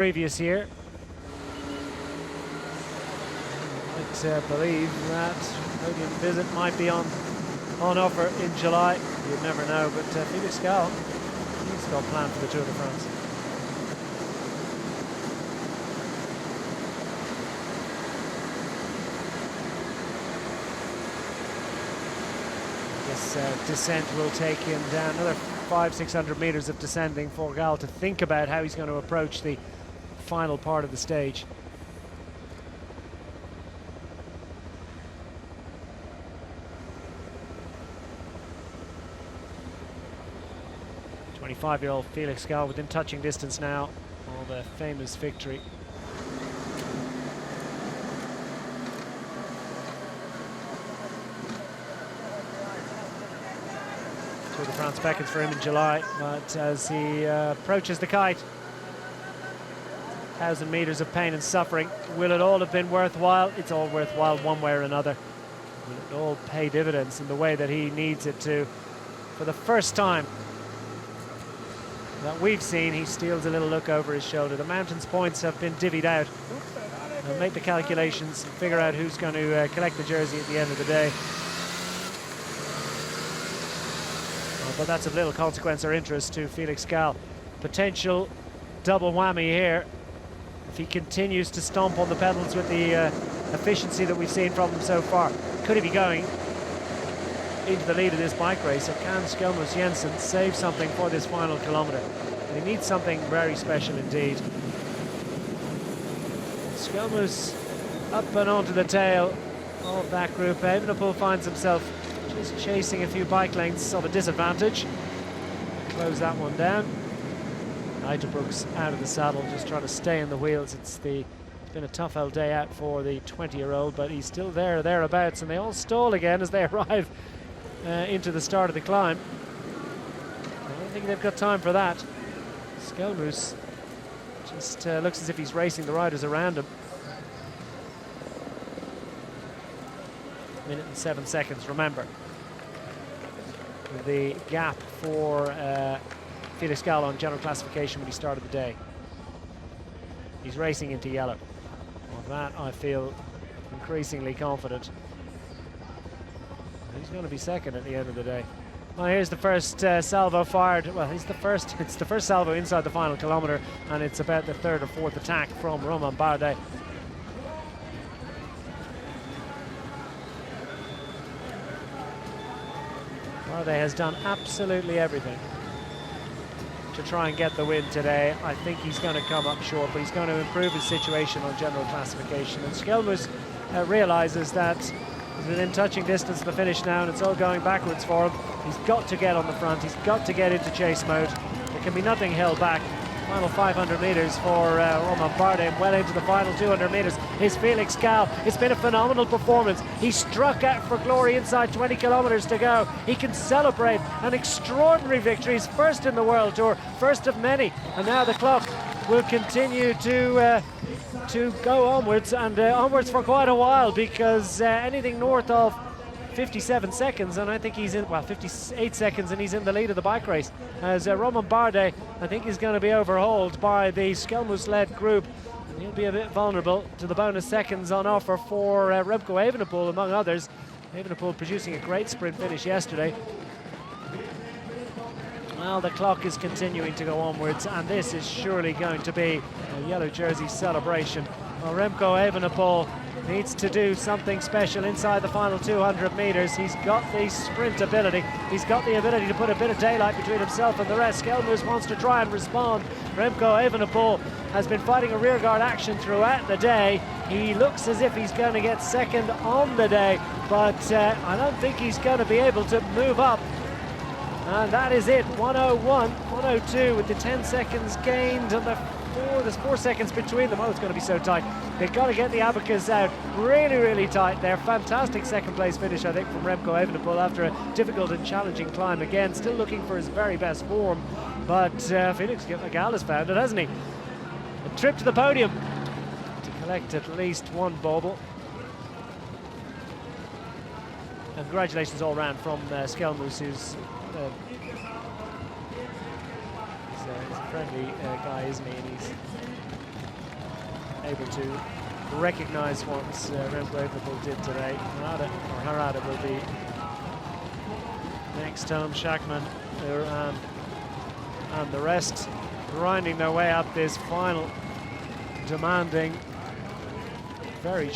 previous year. I'd believe that podium visit might be on offer in July. You'd never know, but Felix Gall, he's got planned for the Tour de France. This descent will take him down another 500-600 meters of descending for Gall to think about how he's going to approach the final part of the stage. '25-year-old Felix Gall within touching distance now of a famous victory. Tour de France beckons for him in July, but as he approaches the kite, 1,000 meters of pain and suffering. Will it all have been worthwhile? It's all worthwhile one way or another. Will it all pay dividends in the way that he needs it to? For the first time that we've seen, he steals a little look over his shoulder. The mountains points have been divvied out. They'll make the calculations and figure out who's going to collect the jersey at the end of the day. But that's of little consequence or interest to Felix Gall. Potential double whammy here if he continues to stomp on the pedals with the efficiency that we've seen from him so far. Could he be going into the lead of this bike race, or can Skjelmos Jensen save something for this final kilometre? And he needs something very special indeed. Skjelmos up and onto the tail of that group. Evenepoel finds himself just chasing a few bike lengths of a disadvantage. Close that one down. Uiterbroek's out of the saddle, just trying to stay in the wheels. It's been a tough old day out for the 20-year-old, but he's still thereabouts, and they all stall again as they arrive into the start of the climb. I don't think they've got time for that. Skjelmos just looks as if he's racing the riders around him. 1 minute and 7 seconds, remember. The gap for Felix Gall on general classification when he started the day. He's racing into yellow. On that, I feel increasingly confident. He's going to be second at the end of the day. Well, here's the first salvo fired. Well, it's the first salvo inside the final kilometre, and it's about the third or fourth attack from Romain Bardet. Bardet has done absolutely everything to try and get the win today. I think he's going to come up short, but he's going to improve his situation on general classification. And Skjelmos realises that he's within touching distance of the finish now, and it's all going backwards for him. He's got to get on the front. He's got to get into chase mode. There can be nothing held back. Final 500 meters for Romain Bardet. Well into the final 200 meters is Felix Gall. It's been a phenomenal performance. He struck out for glory inside 20 kilometers to go. He can celebrate an extraordinary victory. He's first in the World Tour, first of many. And now the clock will continue to go onwards, and onwards for quite a while, because anything north of 57 seconds, and I think he's in, well, 58 seconds, and he's in the lead of the bike race, as Romain Bardet, I think, is going to be overhauled by the Skjelmos-led group, and he'll be a bit vulnerable to the bonus seconds on offer for Remco Evenepoel, among others. Evenepoel producing a great sprint finish yesterday. Well, the clock is continuing to go onwards, and this is surely going to be a yellow jersey celebration. Well, Remco Evenepoel needs to do something special inside the final 200 meters. He's got the sprint ability. He's got the ability to put a bit of daylight between himself and the rest. Skjelmos wants to try and respond. Remco Evenepoel has been fighting a rearguard action throughout the day. He looks as if he's going to get second on the day, but I don't think he's going to be able to move up. And that is it, 101, 102 with the 10 seconds gained, and there's 4 seconds between them. Oh, it's going to be so tight. They've got to get the abacus out really, really tight there. Fantastic second place finish, I think, from Remco Evenepoel after a difficult and challenging climb again. Still looking for his very best form, but Felix Gall has found it, hasn't he? A trip to the podium to collect at least one bauble. And congratulations all round from Skjelmos, who's he's a friendly guy, isn't he? And he's able to recognise what Remco Evenepoel did today. Harada will be next. Tom Schachmann and the rest grinding their way up this final, demanding very